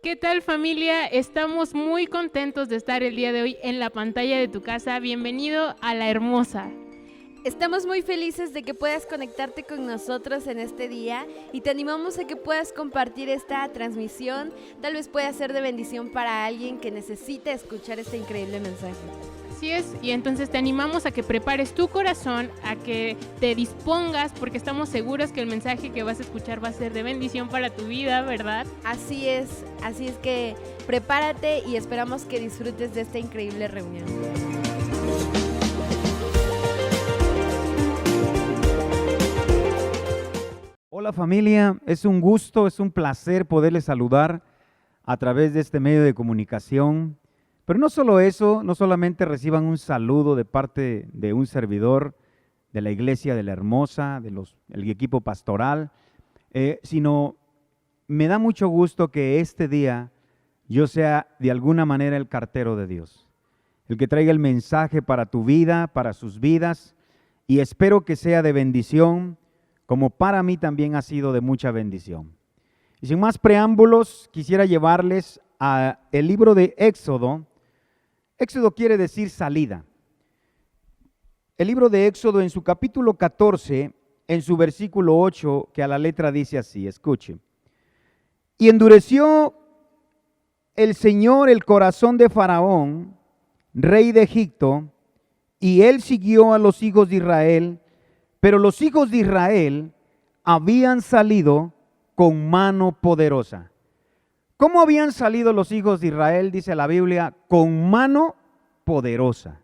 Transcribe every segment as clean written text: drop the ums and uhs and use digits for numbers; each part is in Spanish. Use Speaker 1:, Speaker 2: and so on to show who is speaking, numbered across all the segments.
Speaker 1: ¿Qué tal, familia? Estamos muy contentos de estar el día de hoy en la pantalla de tu casa. Bienvenido a La Hermosa.
Speaker 2: Estamos muy felices de que puedas conectarte con nosotros en este día y te animamos a que puedas compartir esta transmisión. Tal vez pueda ser de bendición para alguien que necesite escuchar este increíble mensaje.
Speaker 1: Así es, y entonces te animamos a que prepares tu corazón, a que te dispongas, porque estamos seguros que el mensaje que vas a escuchar va a ser de bendición para tu vida, ¿verdad?
Speaker 2: Así es que prepárate y esperamos que disfrutes de esta increíble reunión.
Speaker 3: Hola familia, es un gusto, es un placer poderles saludar a través de este medio de comunicación. Pero no solo eso, no solamente reciban un saludo de parte de un servidor de la Iglesia de la Hermosa, del equipo pastoral, sino me da mucho gusto que este día yo sea de alguna manera el cartero de Dios, el que traiga el mensaje para tu vida, para sus vidas, y espero que sea de bendición, como para mí también ha sido de mucha bendición. Y sin más preámbulos, quisiera llevarles a el libro de Éxodo. Éxodo quiere decir salida. El libro de Éxodo en su capítulo 14, en su versículo 8, que a la letra dice así, escuche. Y endureció el Señor el corazón de Faraón, rey de Egipto, y él siguió a los hijos de Israel, pero los hijos de Israel habían salido con mano poderosa. ¿Cómo habían salido los hijos de Israel? Dice la Biblia, con mano poderosa.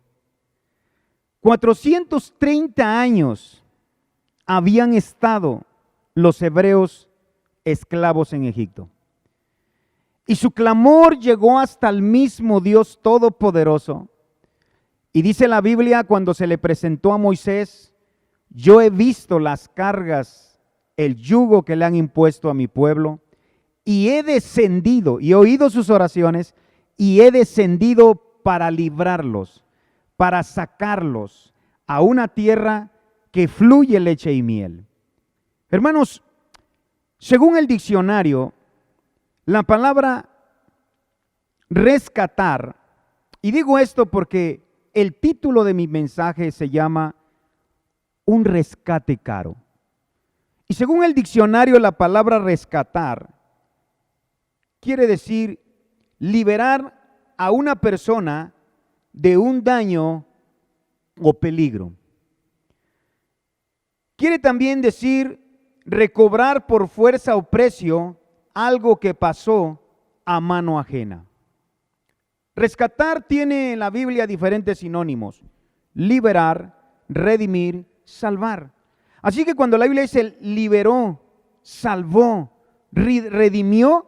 Speaker 3: 430 años habían estado los hebreos esclavos en Egipto. Y su clamor llegó hasta el mismo Dios Todopoderoso. Y dice la Biblia, cuando se le presentó a Moisés, yo he visto las cargas, el yugo que le han impuesto a mi pueblo, y he descendido, y he oído sus oraciones, y he descendido para librarlos, para sacarlos a una tierra que fluye leche y miel. Hermanos, según el diccionario, la palabra rescatar, y digo esto porque el título de mi mensaje se llama un rescate caro. Y según el diccionario, la palabra rescatar quiere decir liberar a una persona de un daño o peligro. Quiere también decir recobrar por fuerza o precio algo que pasó a mano ajena. Rescatar tiene en la Biblia diferentes sinónimos: liberar, redimir, salvar. Así que cuando la Biblia dice liberó, salvó, redimió,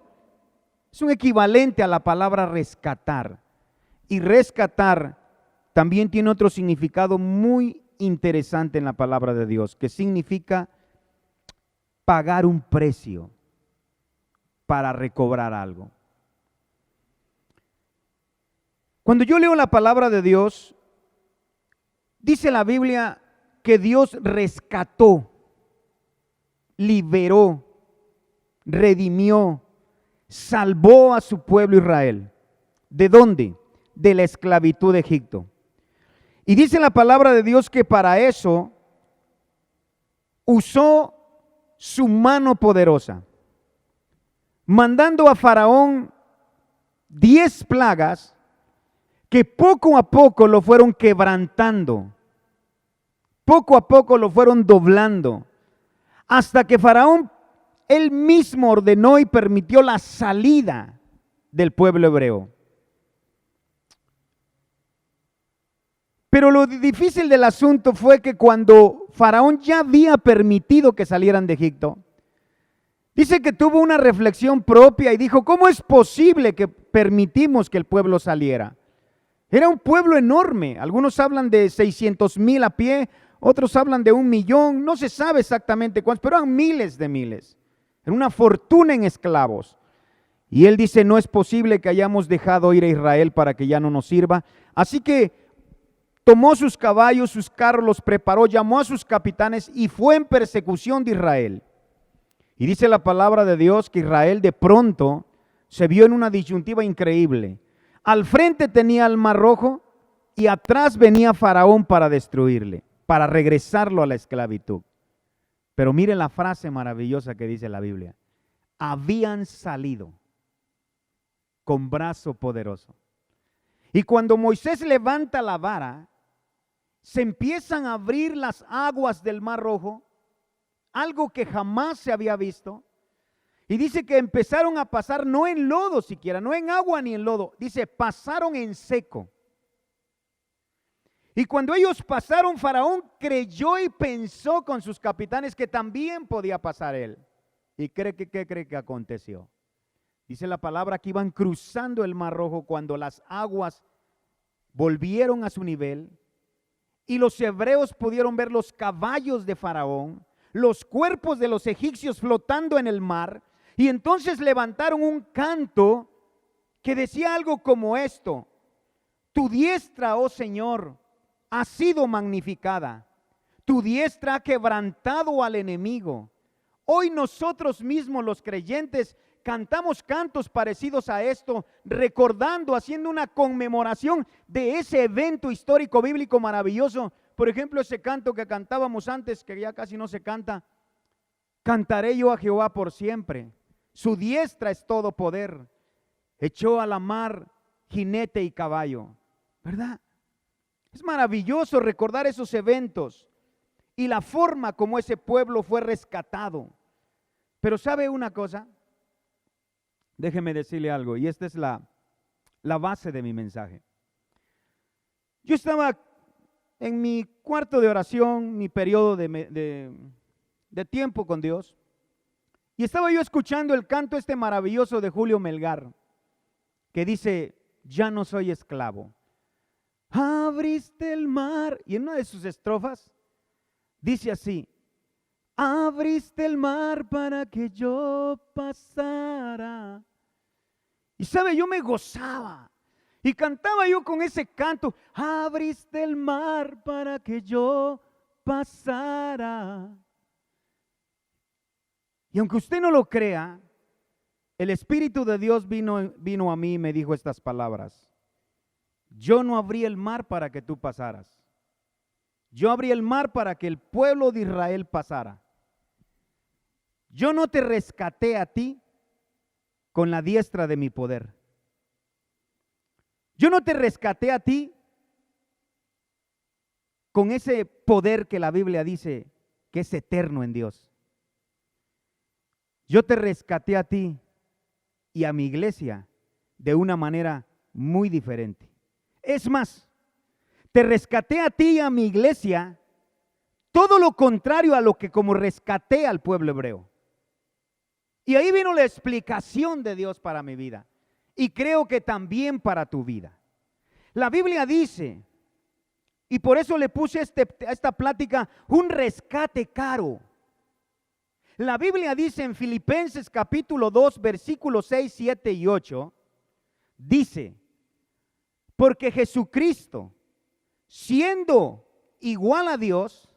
Speaker 3: es un equivalente a la palabra rescatar. Y rescatar también tiene otro significado muy interesante en la palabra de Dios, que significa pagar un precio para recobrar algo. Cuando yo leo la palabra de Dios, dice la Biblia que Dios rescató, liberó, redimió, salvó a su pueblo Israel. ¿De dónde? De la esclavitud de Egipto. Y dice la palabra de Dios que para eso usó su mano poderosa, mandando a Faraón 10 plagas que poco a poco lo fueron quebrantando. Poco a poco lo fueron doblando, hasta que Faraón él mismo ordenó y permitió la salida del pueblo hebreo. Pero lo difícil del asunto fue que cuando Faraón ya había permitido que salieran de Egipto, dice que tuvo una reflexión propia y dijo, ¿cómo es posible que permitimos que el pueblo saliera? Era un pueblo enorme, algunos hablan de 600,000 a pie, otros hablan de 1,000,000, no se sabe exactamente cuántos, pero eran miles de miles. Era una fortuna en esclavos. Y él dice, no es posible que hayamos dejado ir a Israel para que ya no nos sirva. Así que tomó sus caballos, sus carros, los preparó, llamó a sus capitanes y fue en persecución de Israel. Y dice la palabra de Dios que Israel de pronto se vio en una disyuntiva increíble. Al frente tenía el Mar Rojo y atrás venía Faraón para destruirle, para regresarlo a la esclavitud. Pero mire la frase maravillosa que dice la Biblia. Habían salido con brazo poderoso. Y cuando Moisés levanta la vara, se empiezan a abrir las aguas del Mar Rojo, algo que jamás se había visto. Y dice que empezaron a pasar no en lodo siquiera, no en agua ni en lodo. Dice, pasaron en seco. Y cuando ellos pasaron, Faraón creyó y pensó con sus capitanes que también podía pasar él. ¿Y qué cree que aconteció? Dice la palabra que iban cruzando el Mar Rojo cuando las aguas volvieron a su nivel y los hebreos pudieron ver los caballos de Faraón, los cuerpos de los egipcios flotando en el mar, y entonces levantaron un canto que decía algo como esto: tu diestra, oh Señor, ha sido magnificada, tu diestra ha quebrantado al enemigo. Hoy nosotros mismos los creyentes cantamos cantos parecidos a esto, recordando, haciendo una conmemoración de ese evento histórico bíblico maravilloso. Por ejemplo, ese canto que cantábamos antes, que ya casi no se canta: cantaré yo a Jehová por siempre, su diestra es todo poder, echó a la mar jinete y caballo, ¿verdad? Es maravilloso recordar esos eventos y la forma como ese pueblo fue rescatado. Pero ¿sabe una cosa? Déjeme decirle algo, y esta es la base de mi mensaje. Yo estaba en mi cuarto de oración, mi periodo de tiempo con Dios, y estaba yo escuchando el canto este maravilloso de Julio Melgar, que dice, ya no soy esclavo. Abriste el mar, y en una de sus estrofas dice así: abriste el mar para que yo pasara. Y sabe, yo me gozaba y cantaba yo con ese canto: abriste el mar para que yo pasara. Y aunque usted no lo crea, el Espíritu de Dios vino a mí y me dijo estas palabras: yo no abrí el mar para que tú pasaras. Yo abrí el mar para que el pueblo de Israel pasara. Yo no te rescaté a ti con la diestra de mi poder. Yo no te rescaté a ti con ese poder que la Biblia dice que es eterno en Dios. Yo te rescaté a ti y a mi iglesia de una manera muy diferente. Es más, te rescaté a ti y a mi iglesia todo lo contrario a lo que como rescaté al pueblo hebreo. Y ahí vino la explicación de Dios para mi vida, y creo que también para tu vida. La Biblia dice, y por eso le puse a esta plática un rescate caro. La Biblia dice en Filipenses capítulo 2, versículos 6, 7 y 8, dice, porque Jesucristo, siendo igual a Dios,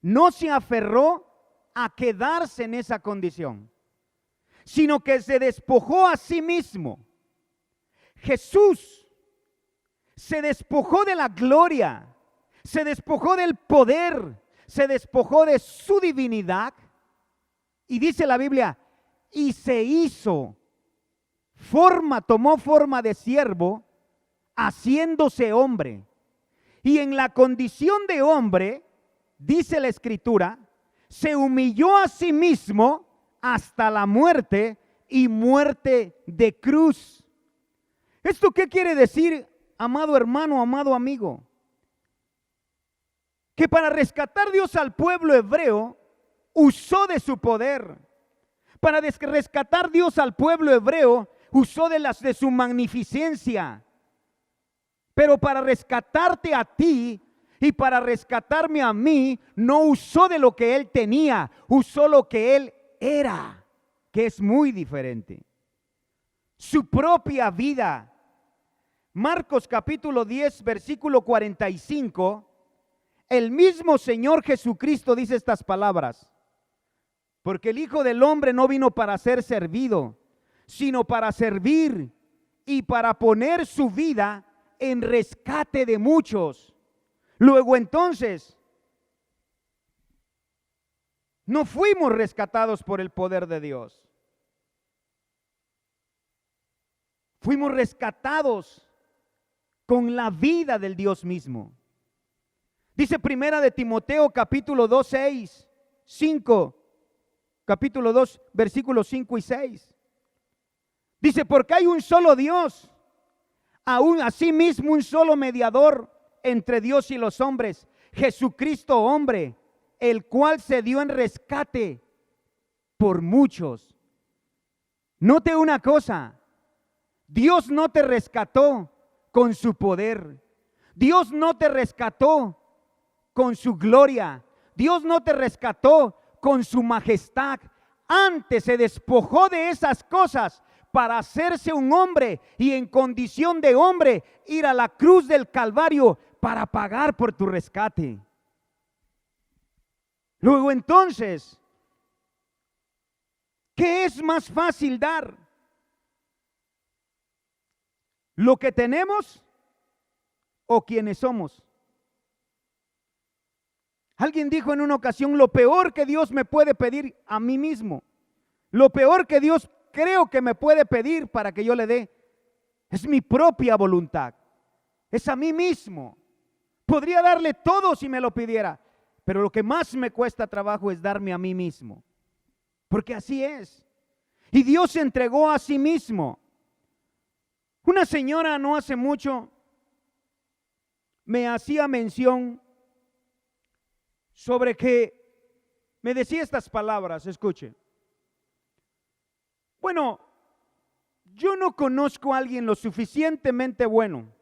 Speaker 3: no se aferró a quedarse en esa condición, sino que se despojó a sí mismo. Jesús se despojó de la gloria, se despojó del poder, se despojó de su divinidad, y dice la Biblia, y se hizo tomó forma de siervo, haciéndose hombre. Y en la condición de hombre, dice la Escritura, se humilló a sí mismo hasta la muerte, y muerte de cruz. ¿Esto qué quiere decir, amado hermano, amado amigo? Que para rescatar Dios al pueblo hebreo, usó de su poder. Para rescatar Dios al pueblo hebreo, usó de su magnificencia. Pero para rescatarte a ti y para rescatarme a mí, no usó de lo que Él tenía, usó lo que Él era, que es muy diferente. Su propia vida. Marcos capítulo 10, versículo 45, el mismo Señor Jesucristo dice estas palabras: porque el Hijo del Hombre no vino para ser servido, sino para servir y para poner su vida en rescate de muchos. Luego entonces, no fuimos rescatados por el poder de Dios. Fuimos rescatados con la vida del Dios mismo. Dice Primera de Timoteo capítulo 2, 6, 5, capítulo 2, versículos 5 y 6. Dice, porque hay un solo Dios, aún asimismo un solo mediador entre Dios y los hombres, Jesucristo hombre, el cual se dio en rescate por muchos. Note una cosa, Dios no te rescató con su poder. Dios no te rescató con su gloria. Dios no te rescató con su majestad. Antes se despojó de esas cosas para hacerse un hombre y en condición de hombre ir a la cruz del Calvario para pagar por tu rescate. Luego entonces, ¿qué es más fácil dar? ¿Lo que tenemos o quienes somos? Alguien dijo en una ocasión, lo peor que Dios me puede pedir a mí mismo, lo peor que Dios creo que me puede pedir para que yo le dé, es mi propia voluntad, es a mí mismo. Podría darle todo si me lo pidiera, pero lo que más me cuesta trabajo es darme a mí mismo, porque así es. Y Dios se entregó a sí mismo. Una señora no hace mucho me hacía mención sobre que me decía estas palabras, escuche. Bueno, yo no conozco a alguien lo suficientemente bueno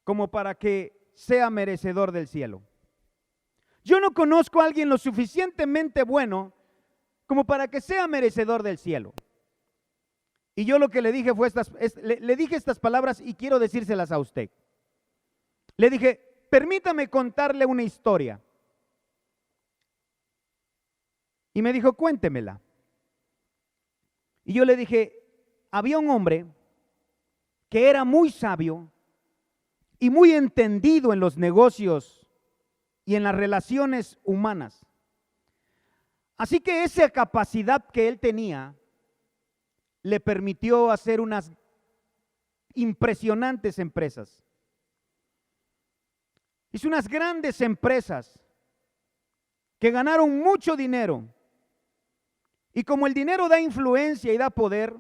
Speaker 3: como para que sea merecedor del cielo. Yo no conozco a alguien lo suficientemente bueno como para que sea merecedor del cielo. Y yo lo que le dije fue le dije estas palabras y quiero decírselas a usted. Le dije, permítame contarle una historia. Y me dijo, cuéntemela. Y yo le dije, había un hombre que era muy sabio y muy entendido en los negocios y en las relaciones humanas. Así que esa capacidad que él tenía le permitió hacer unas impresionantes empresas. Hizo unas grandes empresas que ganaron mucho dinero. Y como el dinero da influencia y da poder,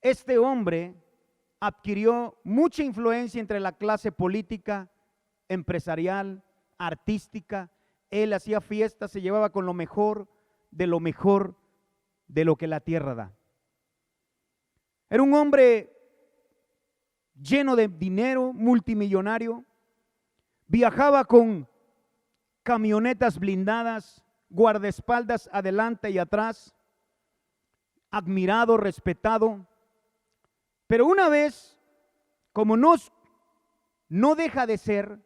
Speaker 3: este hombre adquirió mucha influencia entre la clase política, empresarial, artística. Él hacía fiestas, se llevaba con lo mejor de lo que la tierra da. Era un hombre lleno de dinero, multimillonario. Viajaba con camionetas blindadas, guardaespaldas adelante y atrás, admirado, respetado. Pero una vez, como no deja de ser,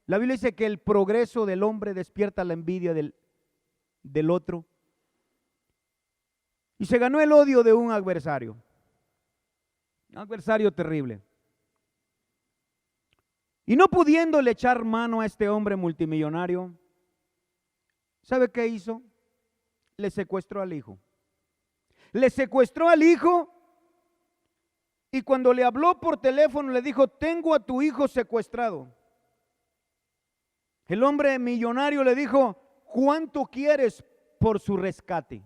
Speaker 3: la Biblia dice que el progreso del hombre despierta la envidia del otro. Y se ganó el odio de un adversario terrible. Y no pudiéndole echar mano a este hombre multimillonario, ¿sabe qué hizo? Le secuestró al hijo. Le secuestró al hijo y cuando le habló por teléfono le dijo, tengo a tu hijo secuestrado. El hombre millonario le dijo, ¿cuánto quieres por su rescate?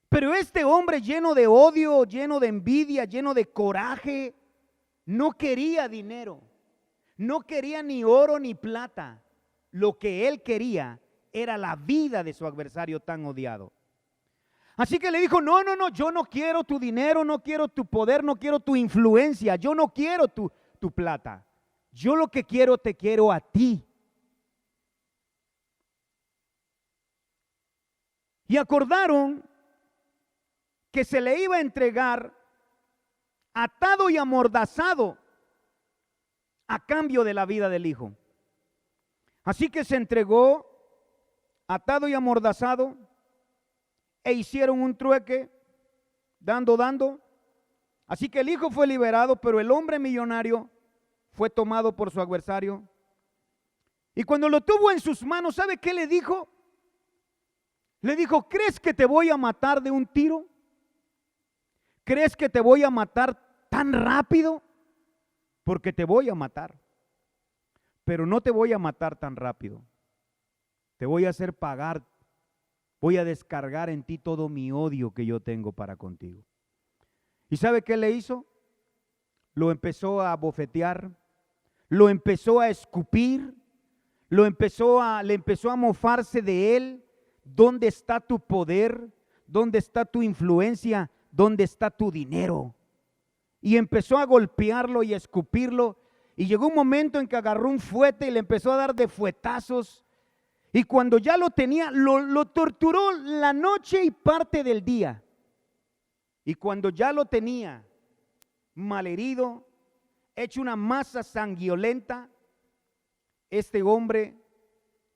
Speaker 3: Pero este hombre lleno de odio, lleno de envidia, lleno de coraje, no quería dinero, no quería ni oro ni plata. Lo que él quería era la vida de su adversario tan odiado. Así que le dijo, no, yo no quiero tu dinero, no quiero tu poder, no quiero tu influencia, yo no quiero tu plata. Yo lo que quiero, te quiero a ti. Y acordaron que se le iba a entregar atado y amordazado a cambio de la vida del hijo. Así que se entregó atado y amordazado e hicieron un trueque dando. Así que el hijo fue liberado, pero el hombre millonario fue tomado por su adversario. Y cuando lo tuvo en sus manos, ¿sabe qué le dijo? Le dijo, ¿crees que te voy a matar de un tiro? ¿Crees que te voy a matar tan rápido? Porque te voy a matar. Pero no te voy a matar tan rápido. Te voy a hacer pagar. Voy a descargar en ti todo mi odio que yo tengo para contigo. ¿Y sabe qué le hizo? Lo empezó a bofetear, lo empezó a escupir, le empezó a mofarse de él. ¿Dónde está tu poder? ¿Dónde está tu influencia? ¿Dónde está tu dinero? Y empezó a golpearlo y a escupirlo. Y llegó un momento en que agarró un fuete y le empezó a dar de fuetazos. Y cuando ya lo tenía, lo torturó la noche y parte del día. Y cuando ya lo tenía malherido, hecho una masa sanguinolenta, este hombre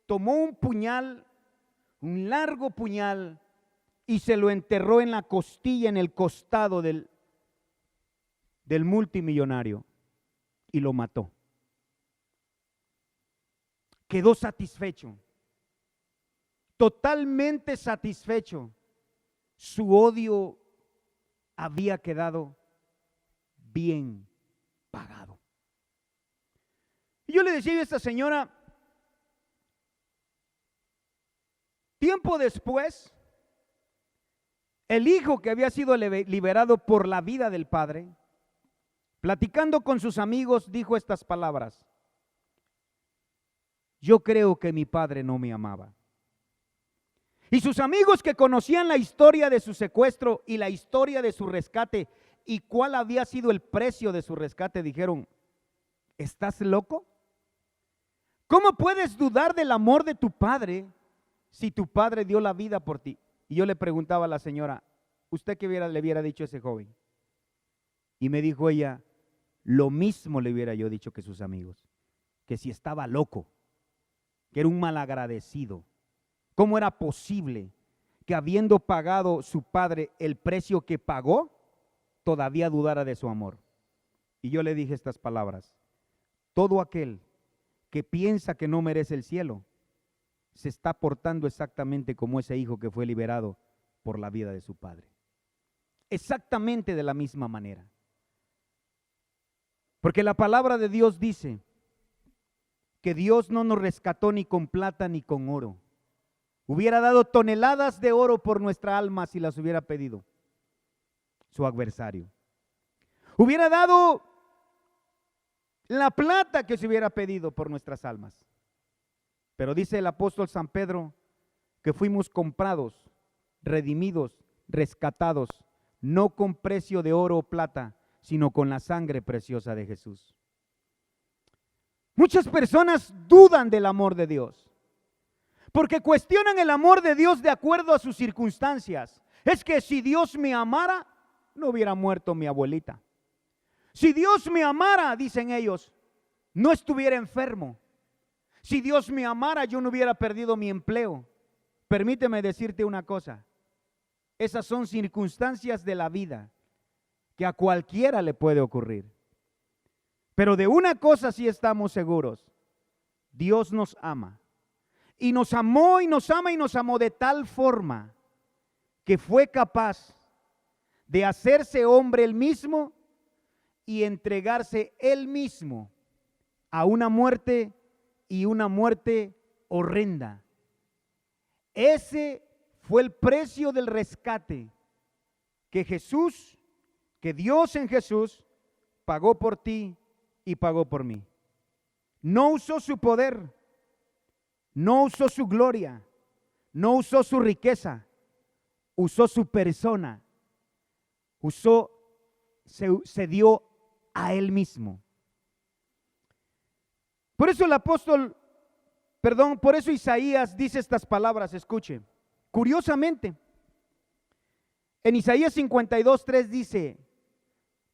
Speaker 3: tomó un puñal, un largo puñal, y se lo enterró en la costilla, en el costado del multimillonario, y lo mató. Quedó satisfecho, totalmente satisfecho. Su odio había quedado bien pagado. Y yo le decía a esta señora, tiempo después, el hijo que había sido liberado por la vida del padre, platicando con sus amigos, dijo estas palabras: yo creo que mi padre no me amaba. Y sus amigos, que conocían la historia de su secuestro y la historia de su rescate y cuál había sido el precio de su rescate, dijeron: ¿estás loco? ¿Cómo puedes dudar del amor de tu padre si tu padre dio la vida por ti? Y yo le preguntaba a la señora: ¿usted qué le hubiera dicho a ese joven? Y me dijo ella: lo mismo le hubiera yo dicho que sus amigos, que si estaba loco, que era un malagradecido. ¿Cómo era posible que, habiendo pagado su padre el precio que pagó, todavía dudara de su amor? Y yo le dije estas palabras: todo aquel que piensa que no merece el cielo se está portando exactamente como ese hijo que fue liberado por la vida de su padre. Exactamente de la misma manera. Porque la palabra de Dios dice que Dios no nos rescató ni con plata ni con oro. Hubiera dado toneladas de oro por nuestra alma si las hubiera pedido su adversario. Hubiera dado la plata que se hubiera pedido por nuestras almas. Pero dice el apóstol San Pedro que fuimos comprados, redimidos, rescatados, no con precio de oro o plata, sino con la sangre preciosa de Jesús. Muchas personas dudan del amor de Dios, porque cuestionan el amor de Dios de acuerdo a sus circunstancias. Es que si Dios me amara, no hubiera muerto mi abuelita. Si Dios me amara, dicen ellos, no estuviera enfermo. Si Dios me amara, yo no hubiera perdido mi empleo. Permíteme decirte una cosa: esas son circunstancias de la vida que a cualquiera le puede ocurrir. Pero de una cosa sí estamos seguros: Dios nos ama. Y nos amó y nos ama y nos amó de tal forma que fue capaz de hacerse hombre él mismo y entregarse él mismo a una muerte, y una muerte horrenda. Ese fue el precio del rescate que Dios en Jesús pagó por ti y pagó por mí. No usó su poder, no usó su gloria, no usó su riqueza, usó su persona, se dio a él mismo. Por eso por eso Isaías dice estas palabras, escuche. Curiosamente, en Isaías 52:3 dice: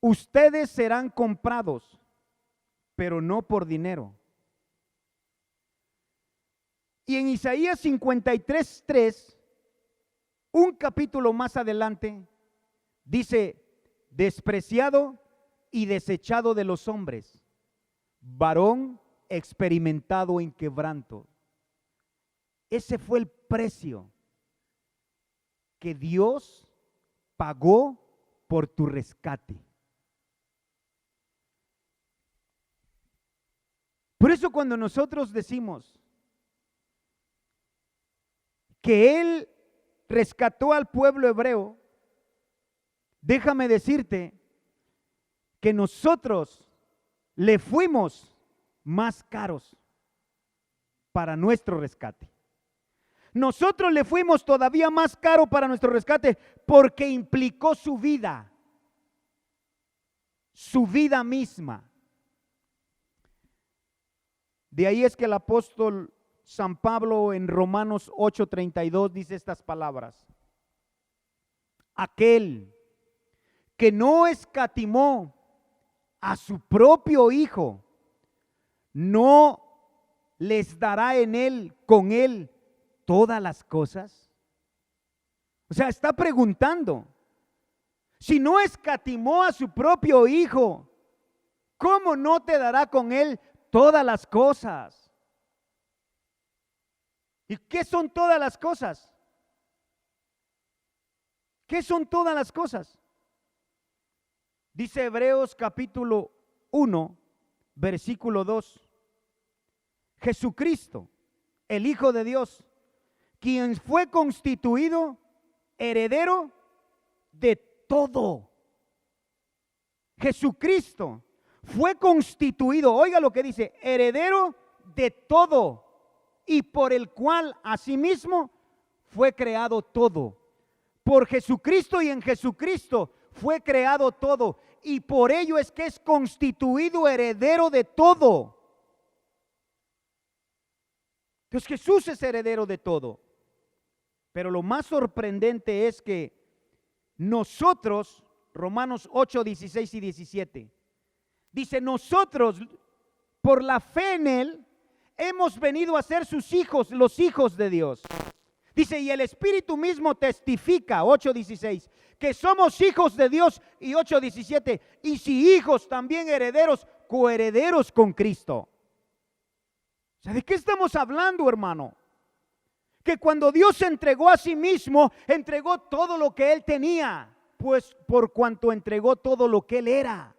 Speaker 3: ustedes serán comprados, pero no por dinero. Y en Isaías 53:3, un capítulo más adelante, Dice, despreciado y desechado de los hombres, varón experimentado en quebranto. Ese fue el precio que Dios pagó por tu rescate. Por eso cuando nosotros decimos que Él rescató al pueblo hebreo, déjame decirte que nosotros le fuimos más caros para nuestro rescate. Nosotros le fuimos todavía más caro para nuestro rescate porque implicó su vida misma. De ahí es que el apóstol San Pablo en Romanos 8:32 dice estas palabras: aquel que no escatimó a su propio Hijo, ¿no les dará con él todas las cosas? O sea, está preguntando, si no escatimó a su propio Hijo, ¿cómo no te dará con él todas las cosas? ¿Y qué son todas las cosas? ¿Qué son todas las cosas? Dice Hebreos capítulo 1, versículo 2. Jesucristo, el Hijo de Dios, quien fue constituido heredero de todo. Jesucristo fue constituido, oiga lo que dice, heredero de todo, y por el cual asimismo fue creado todo. Por Jesucristo y en Jesucristo fue creado todo, y por ello es que es constituido heredero de todo. Entonces Jesús es heredero de todo. Pero lo más sorprendente es que nosotros, Romanos 8, 16 y 17, dice, nosotros por la fe en Él hemos venido a ser sus hijos, los hijos de Dios. Dice, y el Espíritu mismo testifica, 8:16, que somos hijos de Dios, y 8:17, y si hijos, también herederos, coherederos con Cristo. O sea, ¿de qué estamos hablando, hermano? Que cuando Dios se entregó a sí mismo, entregó todo lo que Él tenía, pues por cuanto entregó todo lo que Él era.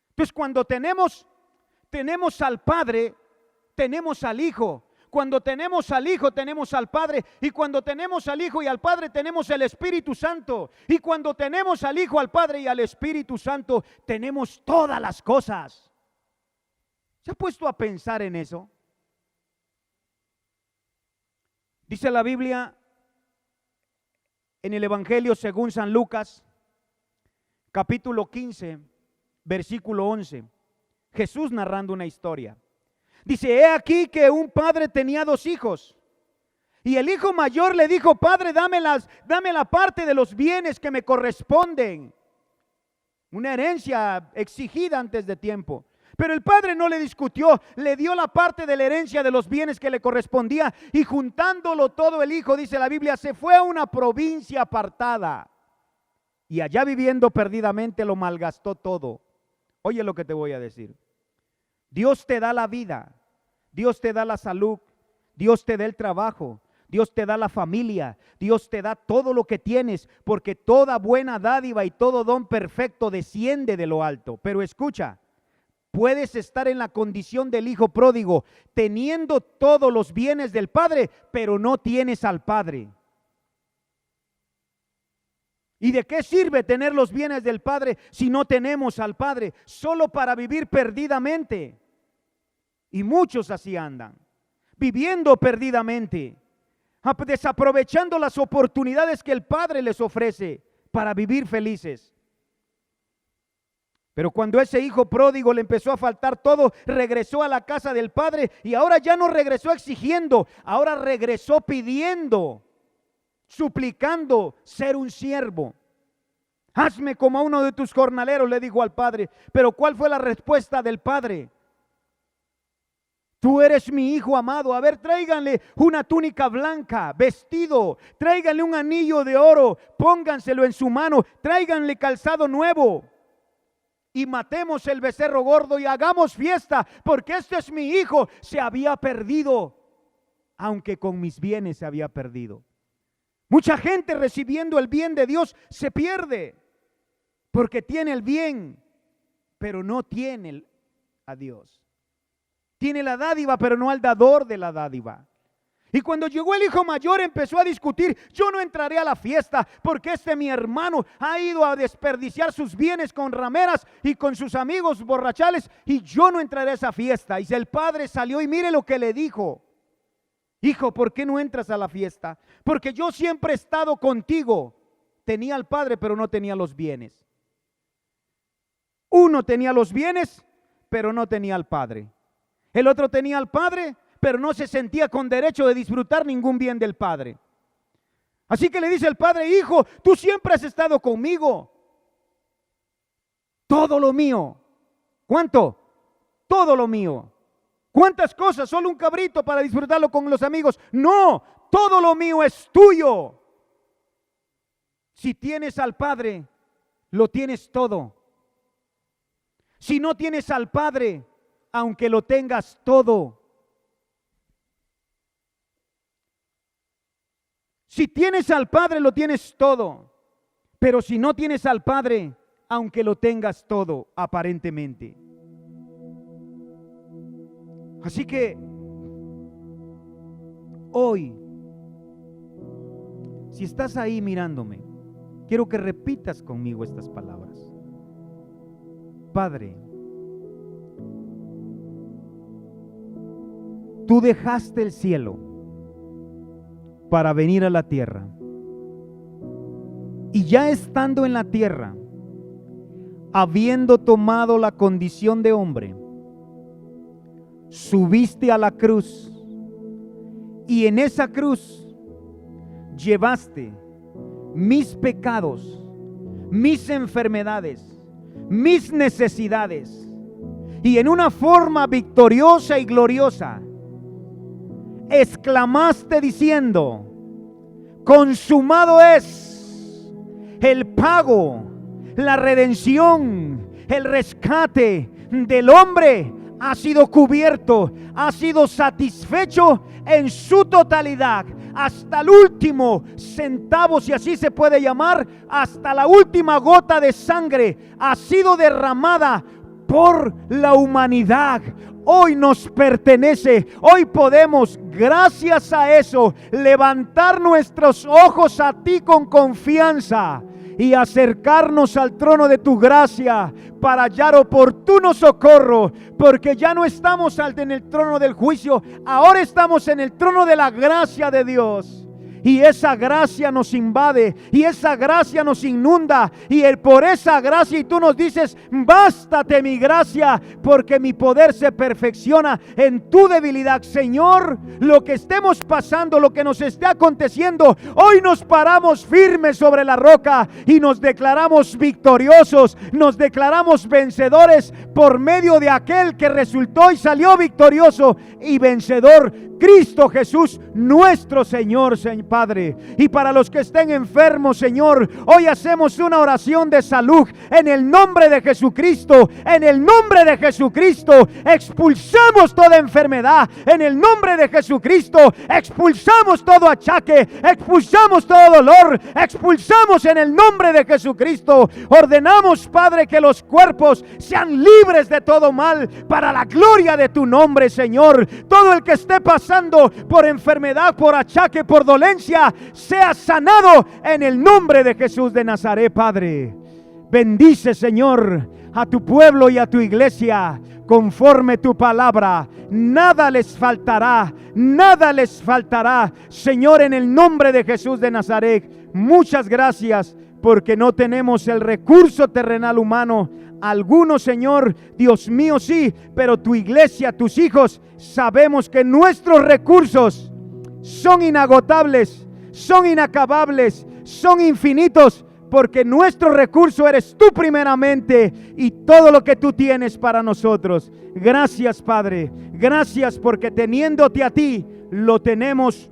Speaker 3: Entonces cuando tenemos al Padre, tenemos al Hijo. Cuando tenemos al Hijo, tenemos al Padre. Y cuando tenemos al Hijo y al Padre, tenemos el Espíritu Santo. Y cuando tenemos al Hijo, al Padre y al Espíritu Santo, tenemos todas las cosas. ¿Se ha puesto a pensar en eso? Dice la Biblia en el Evangelio según San Lucas, capítulo 15, versículo 11. Jesús narrando una historia. Dice, he aquí que un padre tenía 2 hijos. Y el hijo mayor le dijo, padre, dame la parte de los bienes que me corresponden. Una herencia exigida antes de tiempo. Pero el padre no le discutió, le dio la parte de la herencia de los bienes que le correspondía, y juntándolo todo el hijo, dice la Biblia, se fue a una provincia apartada, y allá viviendo perdidamente lo malgastó todo. Oye lo que te voy a decir. Dios te da la vida, Dios te da la salud, Dios te da el trabajo, Dios te da la familia, Dios te da todo lo que tienes, porque toda buena dádiva y todo don perfecto desciende de lo alto. Pero escucha, puedes estar en la condición del hijo pródigo, teniendo todos los bienes del Padre, pero no tienes al Padre. ¿Y de qué sirve tener los bienes del Padre si no tenemos al Padre? Solo para vivir perdidamente. Y muchos así andan, viviendo perdidamente, desaprovechando las oportunidades que el Padre les ofrece para vivir felices. Pero cuando ese hijo pródigo le empezó a faltar todo, regresó a la casa del padre, y ahora ya no regresó exigiendo, ahora regresó pidiendo, suplicando ser un siervo. Hazme como a uno de tus jornaleros, le dijo al padre. Pero ¿cuál fue la respuesta del padre? Tú eres mi hijo amado. A ver, tráiganle una túnica blanca, vestido. Tráiganle un anillo de oro. Pónganselo en su mano. Tráiganle calzado nuevo. Y matemos el becerro gordo y hagamos fiesta, porque este es mi hijo. Se había perdido, aunque con mis bienes se había perdido. Mucha gente recibiendo el bien de Dios se pierde, porque tiene el bien, pero no tiene a Dios. Tiene la dádiva, pero no al dador de la dádiva. Y cuando llegó el hijo mayor empezó a discutir: yo no entraré a la fiesta porque mi hermano ha ido a desperdiciar sus bienes con rameras y con sus amigos borrachales, y yo no entraré a esa fiesta. Y el padre salió y mire lo que le dijo: hijo, ¿por qué no entras a la fiesta? Porque yo siempre he estado contigo. Tenía al padre, pero no tenía los bienes. Uno tenía los bienes, pero no tenía al padre. El otro tenía al padre, pero no se sentía con derecho de disfrutar ningún bien del padre. Así que le dice el padre: hijo, tú siempre has estado conmigo. Todo lo mío. ¿Cuánto? Todo lo mío. ¿Cuántas cosas? Solo un cabrito para disfrutarlo con los amigos. No, todo lo mío es tuyo. Si tienes al padre, lo tienes todo. Si no tienes al padre, aunque lo tengas todo. Si tienes al padre, lo tienes todo. Pero si no tienes al padre, aunque lo tengas todo, aparentemente. Así que hoy, si estás ahí mirándome, quiero que repitas conmigo estas palabras. Padre, tú dejaste el cielo para venir a la tierra, y ya estando en la tierra, habiendo tomado la condición de hombre, subiste a la cruz, y en esa cruz llevaste mis pecados, mis enfermedades, mis necesidades, y en una forma victoriosa y gloriosa exclamaste diciendo: consumado es. El pago, la redención, el rescate del hombre ha sido cubierto, ha sido satisfecho en su totalidad, hasta el último centavo, si así se puede llamar, hasta la última gota de sangre ha sido derramada por la humanidad. Hoy nos pertenece. Hoy podemos, gracias a eso, levantar nuestros ojos a ti con confianza y acercarnos al trono de tu gracia para hallar oportuno socorro, porque ya no estamos en el trono del juicio, ahora estamos en el trono de la gracia de Dios. Y esa gracia nos invade, y esa gracia nos inunda, y por esa gracia, y tú nos dices: bástate mi gracia, porque mi poder se perfecciona en tu debilidad. Señor, lo que estemos pasando, lo que nos esté aconteciendo, hoy nos paramos firmes sobre la roca y nos declaramos victoriosos, nos declaramos vencedores por medio de aquel que resultó y salió victorioso y vencedor, Cristo Jesús, nuestro Señor, Padre. Y para los que estén enfermos, Señor, hoy hacemos una oración de salud en el nombre de Jesucristo. En el nombre de Jesucristo expulsamos toda enfermedad. En el nombre de Jesucristo expulsamos todo achaque, expulsamos todo dolor, expulsamos en el nombre de Jesucristo. Ordenamos, Padre, que los cuerpos sean libres de todo mal para la gloria de tu nombre, Señor. Todo el que esté pasando por enfermedad, por achaque, por dolencia, sea sanado en el nombre de Jesús de Nazaret, Padre. Bendice, Señor, a tu pueblo y a tu iglesia conforme tu palabra. Nada les faltará, nada les faltará, Señor, en el nombre de Jesús de Nazaret. Muchas gracias, porque no tenemos el recurso terrenal humano. Algunos, Señor, Dios mío, sí, pero tu iglesia, tus hijos, sabemos que nuestros recursos son inagotables, son inacabables, son infinitos, porque nuestro recurso eres tú primeramente y todo lo que tú tienes para nosotros. Gracias, Padre. Gracias porque teniéndote a ti, lo tenemos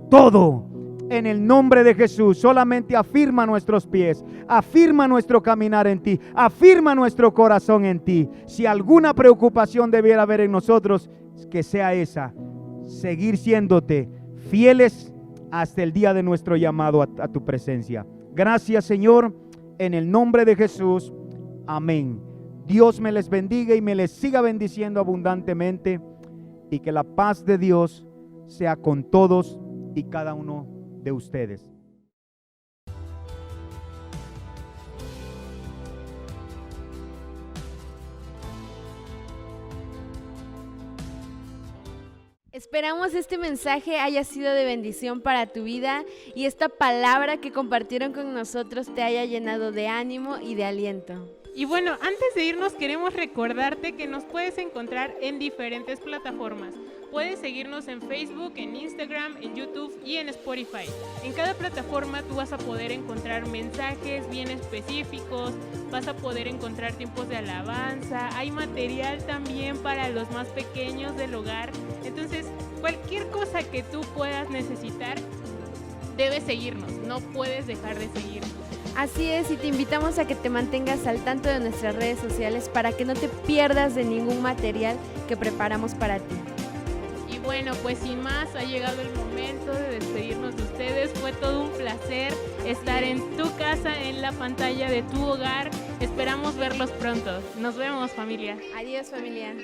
Speaker 3: todo. En el nombre de Jesús, solamente afirma nuestros pies, afirma nuestro caminar en ti, afirma nuestro corazón en ti. Si alguna preocupación debiera haber en nosotros, que sea esa, seguir siéndote fieles hasta el día de nuestro llamado a tu presencia. Gracias, Señor, en el nombre de Jesús. Amén. Dios me les bendiga y me les siga bendiciendo abundantemente, y que la paz de Dios sea con todos y cada uno de ustedes.
Speaker 2: Esperamos este mensaje haya sido de bendición para tu vida y esta palabra que compartieron con nosotros te haya llenado de ánimo y de aliento.
Speaker 1: Y bueno, antes de irnos queremos recordarte que nos puedes encontrar en diferentes plataformas. Puedes seguirnos en Facebook, en Instagram, en YouTube y en Spotify. En cada plataforma tú vas a poder encontrar mensajes bien específicos, vas a poder encontrar tiempos de alabanza, hay material también para los más pequeños del hogar. Entonces, cualquier cosa que tú puedas necesitar, debes seguirnos, no puedes dejar de seguirnos.
Speaker 2: Así es, y te invitamos a que te mantengas al tanto de nuestras redes sociales para que no te pierdas de ningún material que preparamos para ti.
Speaker 1: Y bueno, pues sin más, ha llegado el momento de despedirnos de ustedes. Fue todo un placer estar en tu casa, en la pantalla de tu hogar. Esperamos verlos pronto. Nos vemos, familia.
Speaker 2: Adiós, familia.